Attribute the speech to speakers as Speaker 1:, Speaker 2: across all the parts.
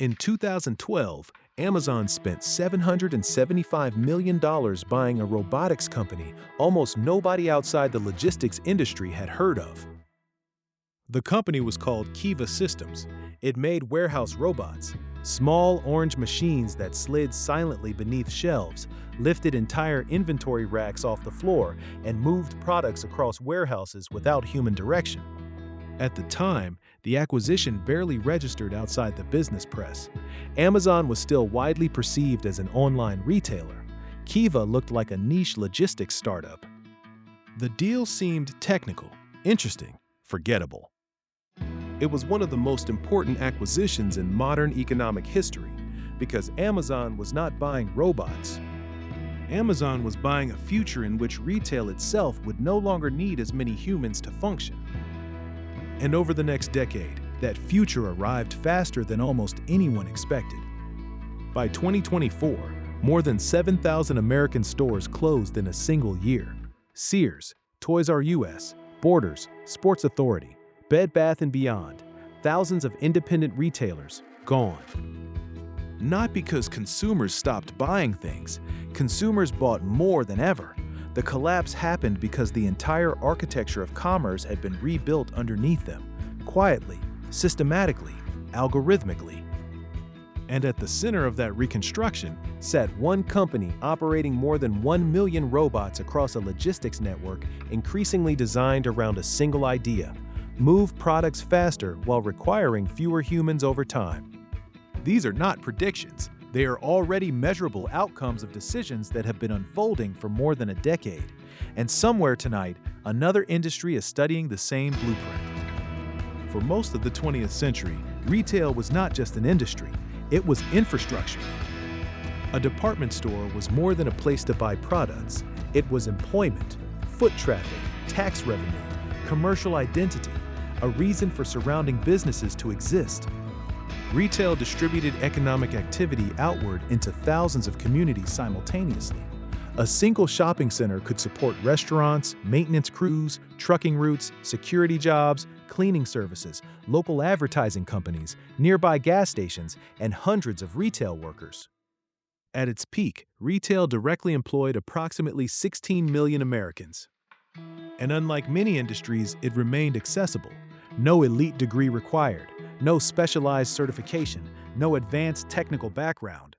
Speaker 1: In 2012, Amazon spent $775 million buying a robotics company almost nobody outside the logistics industry had heard of. The company was called Kiva Systems. It made warehouse robots, small orange machines that slid silently beneath shelves, lifted entire inventory racks off the floor, and moved products across warehouses without human direction. At the time, the acquisition barely registered outside the business press. Amazon was still widely perceived as an online retailer. Kiva looked like a niche logistics startup. The deal seemed technical, interesting, forgettable. It was one of the most important acquisitions in modern economic history because Amazon was not buying robots. Amazon was buying a future in which retail itself would no longer need as many humans to function. And over the next decade, that future arrived faster than almost anyone expected. By 2024, more than 7,000 American stores closed in a single year. Sears, Toys R Us, Borders, Sports Authority, Bed Bath & Beyond, thousands of independent retailers gone. Not because consumers stopped buying things, consumers bought more than ever. The collapse happened because the entire architecture of commerce had been rebuilt underneath them, quietly, systematically, algorithmically. And at the center of that reconstruction sat one company operating more than 1 million robots across a logistics network increasingly designed around a single idea: move products faster while requiring fewer humans over time. These are not predictions. They are already measurable outcomes of decisions that have been unfolding for more than a decade. And somewhere tonight, another industry is studying the same blueprint. For most of the 20th century, retail was not just an industry, it was infrastructure. A department store was more than a place to buy products. It was employment, foot traffic, tax revenue, commercial identity, a reason for surrounding businesses to exist. Retail distributed economic activity outward into thousands of communities simultaneously. A single shopping center could support restaurants, maintenance crews, trucking routes, security jobs, cleaning services, local advertising companies, nearby gas stations, and hundreds of retail workers. At its peak, retail directly employed approximately 16 million Americans. And unlike many industries, it remained accessible. No elite degree required, no specialized certification, no advanced technical background.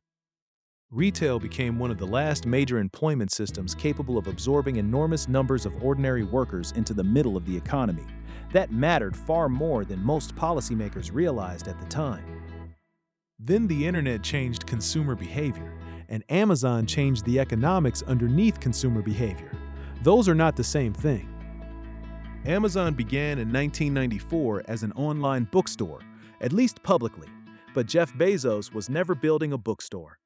Speaker 1: Retail became one of the last major employment systems capable of absorbing enormous numbers of ordinary workers into the middle of the economy. That mattered far more than most policymakers realized at the time. Then the internet changed consumer behavior, and Amazon changed the economics underneath consumer behavior. Those are not the same thing. Amazon began in 1994 as an online bookstore, at least publicly, but Jeff Bezos was never building a bookstore.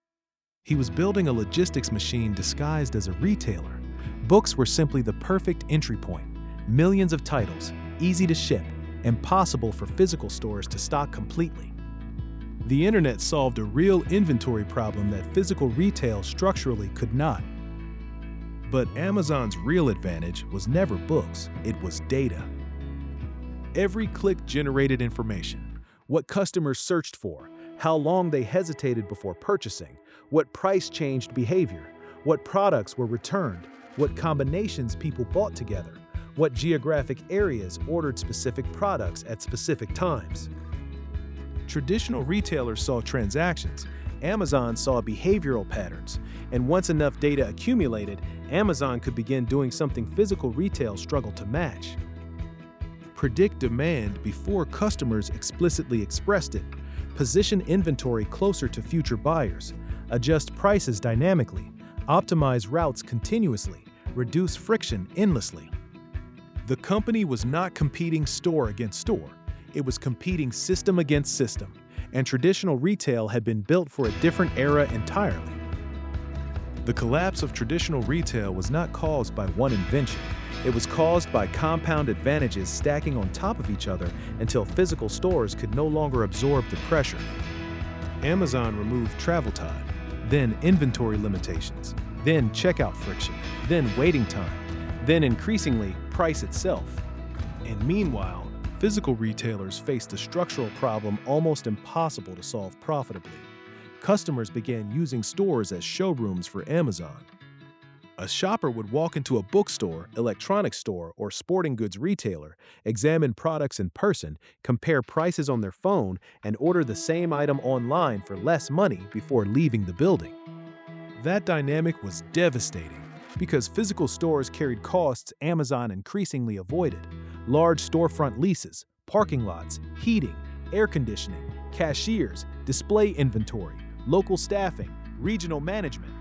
Speaker 1: He was building a logistics machine disguised as a retailer. Books were simply the perfect entry point. Millions of titles, easy to ship, impossible for physical stores to stock completely. The internet solved a real inventory problem that physical retail structurally could not. But Amazon's real advantage was never books, it was data. Every click generated information: what customers searched for, how long they hesitated before purchasing, what price changed behavior, what products were returned, what combinations people bought together, what geographic areas ordered specific products at specific times. Traditional retailers saw transactions. Amazon saw behavioral patterns, and once enough data accumulated, Amazon could begin doing something physical retail struggled to match. Predict demand before customers explicitly expressed it, position inventory closer to future buyers, adjust prices dynamically, optimize routes continuously, reduce friction endlessly. The company was not competing store against store, it was competing system against system, and traditional retail had been built for a different era entirely. The collapse of traditional retail was not caused by one invention. It was caused by compound advantages stacking on top of each other until physical stores could no longer absorb the pressure. Amazon removed travel time, then inventory limitations, then checkout friction, then waiting time, then increasingly price itself. And meanwhile, Physical retailers faced a structural problem almost impossible to solve profitably. Customers began using stores as showrooms for Amazon. A shopper would walk into a bookstore, electronics store, or sporting goods retailer, examine products in person, compare prices on their phone, and order the same item online for less money before leaving the building. That dynamic was devastating because physical stores carried costs Amazon increasingly avoided: large storefront leases, parking lots, heating, air conditioning, cashiers, display inventory, local staffing, regional management.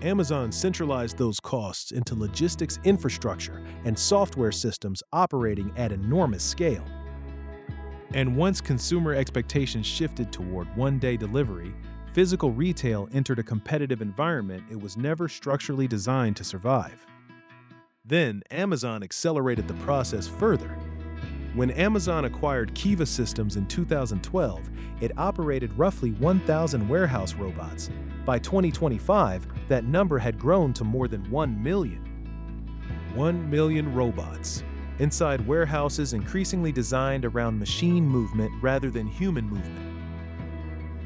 Speaker 1: Amazon centralized those costs into logistics infrastructure and software systems operating at enormous scale. And once consumer expectations shifted toward one-day delivery, physical retail entered a competitive environment it was never structurally designed to survive. Then, Amazon accelerated the process further. When Amazon acquired Kiva Systems in 2012, it operated roughly 1,000 warehouse robots. By 2025, that number had grown to more than 1 million. 1 million robots inside warehouses increasingly designed around machine movement rather than human movement.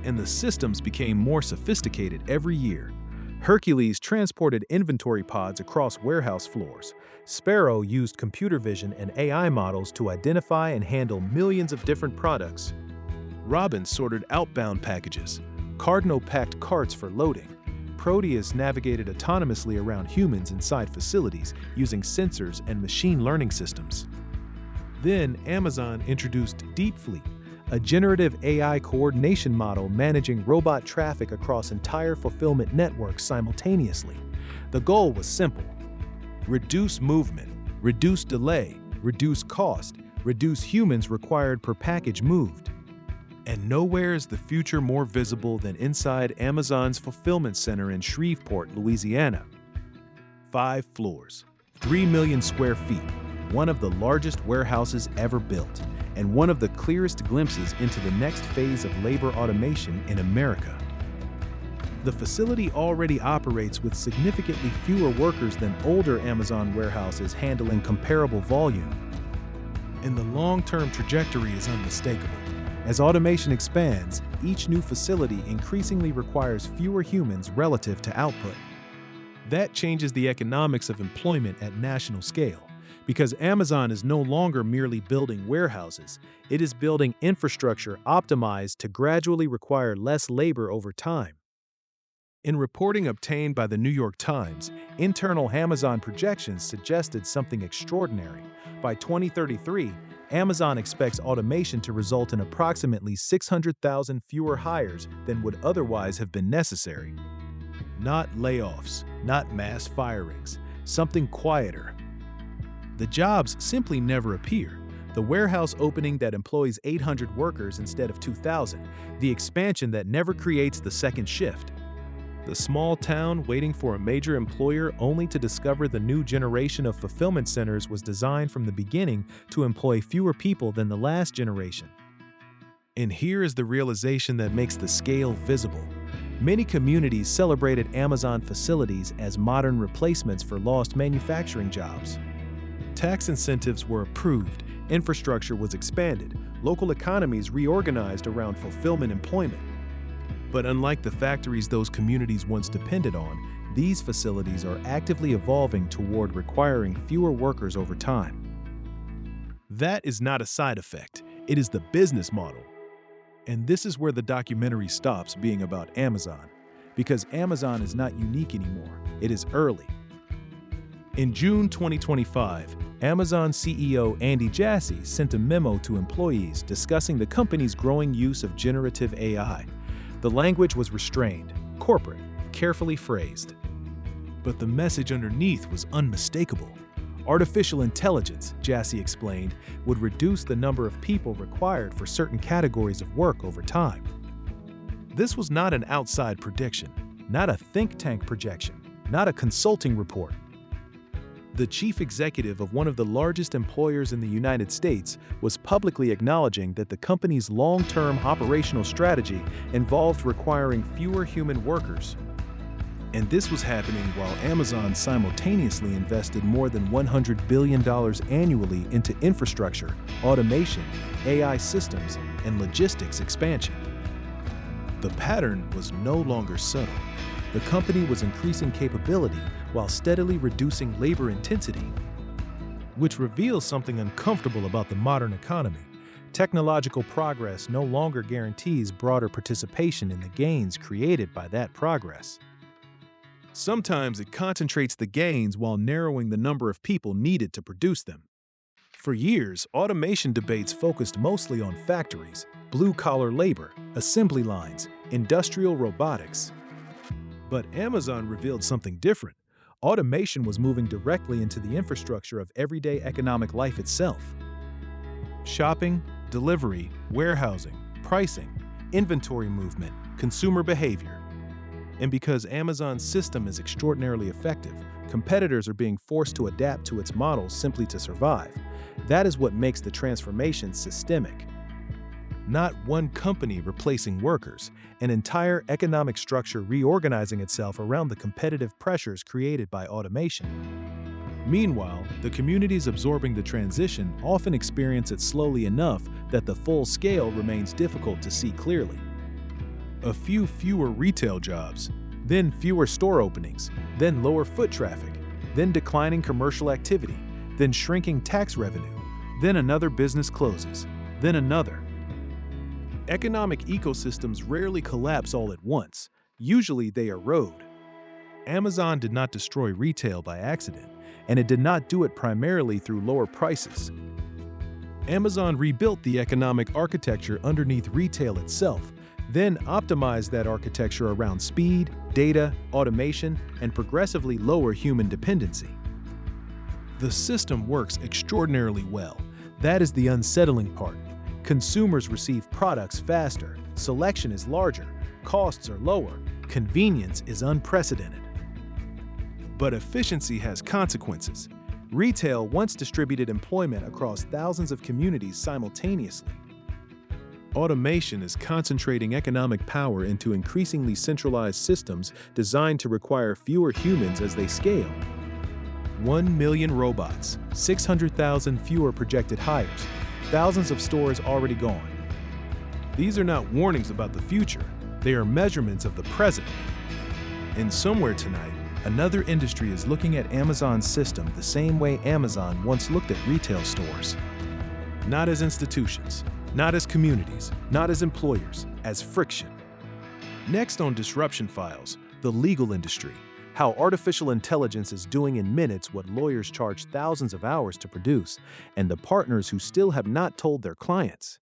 Speaker 1: And the systems became more sophisticated every year. Hercules transported inventory pods across warehouse floors. Sparrow used computer vision and AI models to identify and handle millions of different products. Robin sorted outbound packages. Cardinal packed carts for loading. Proteus navigated autonomously around humans inside facilities using sensors and machine learning systems. Then Amazon introduced Deep Fleet, a generative AI coordination model managing robot traffic across entire fulfillment networks simultaneously. The goal was simple: reduce movement, reduce delay, reduce cost, reduce humans required per package moved. And nowhere is the future more visible than inside Amazon's fulfillment center in Shreveport, Louisiana. 5 floors, 3 million square feet, one of the largest warehouses ever built, and one of the clearest glimpses into the next phase of labor automation in America. The facility already operates with significantly fewer workers than older Amazon warehouses handling comparable volume. And the long-term trajectory is unmistakable. As automation expands, each new facility increasingly requires fewer humans relative to output. That changes the economics of employment at national scale, because Amazon is no longer merely building warehouses, it is building infrastructure optimized to gradually require less labor over time. In reporting obtained by the New York Times, internal Amazon projections suggested something extraordinary. By 2033, Amazon expects automation to result in approximately 600,000 fewer hires than would otherwise have been necessary. Not layoffs, not mass firings, something quieter. The jobs simply never appear. The warehouse opening that employs 800 workers instead of 2,000, the expansion that never creates the second shift. The small town waiting for a major employer only to discover the new generation of fulfillment centers was designed from the beginning to employ fewer people than the last generation. And here is the realization that makes the scale visible. Many communities celebrated Amazon facilities as modern replacements for lost manufacturing jobs. Tax incentives were approved, infrastructure was expanded, local economies reorganized around fulfillment employment. But unlike the factories those communities once depended on, these facilities are actively evolving toward requiring fewer workers over time. That is not a side effect, it is the business model. And this is where the documentary stops being about Amazon, because Amazon is not unique anymore, it is early. In June 2025, Amazon CEO Andy Jassy sent a memo to employees discussing the company's growing use of generative AI. The language was restrained, corporate, carefully phrased. But the message underneath was unmistakable. Artificial intelligence, Jassy explained, would reduce the number of people required for certain categories of work over time. This was not an outside prediction, not a think tank projection, not a consulting report. The chief executive of one of the largest employers in the United States was publicly acknowledging that the company's long-term operational strategy involved requiring fewer human workers. And this was happening while Amazon simultaneously invested more than $100 billion annually into infrastructure, automation, AI systems, and logistics expansion. The pattern was no longer subtle. The company was increasing capability while steadily reducing labor intensity, which reveals something uncomfortable about the modern economy. Technological progress no longer guarantees broader participation in the gains created by that progress. Sometimes it concentrates the gains while narrowing the number of people needed to produce them. For years, automation debates focused mostly on factories, blue-collar labor, assembly lines, industrial robotics. But Amazon revealed something different. Automation was moving directly into the infrastructure of everyday economic life itself. Shopping, delivery, warehousing, pricing, inventory movement, consumer behavior. And because Amazon's system is extraordinarily effective, competitors are being forced to adapt to its models simply to survive. That is what makes the transformation systemic. Not one company replacing workers, an entire economic structure reorganizing itself around the competitive pressures created by automation. Meanwhile, the communities absorbing the transition often experience it slowly enough that the full scale remains difficult to see clearly. A few fewer retail jobs, then fewer store openings, then lower foot traffic, then declining commercial activity, then shrinking tax revenue, then another business closes, then another. Economic ecosystems rarely collapse all at once. Usually they erode. Amazon did not destroy retail by accident, and it did not do it primarily through lower prices. Amazon rebuilt the economic architecture underneath retail itself, then optimized that architecture around speed, data, automation, and progressively lower human dependency. The system works extraordinarily well. That is the unsettling part. Consumers receive products faster, selection is larger, costs are lower, convenience is unprecedented. But efficiency has consequences. Retail once distributed employment across thousands of communities simultaneously. Automation is concentrating economic power into increasingly centralized systems designed to require fewer humans as they scale. 1 million robots, 600,000 fewer projected hires, thousands of stores already gone. These are not warnings about the future, they are measurements of the present. And somewhere tonight, another industry is looking at Amazon's system the same way Amazon once looked at retail stores. Not as institutions, not as communities, not as employers, as friction. Next on Disruption Files, the legal industry, how artificial intelligence is doing in minutes what lawyers charge thousands of hours to produce, and the partners who still have not told their clients.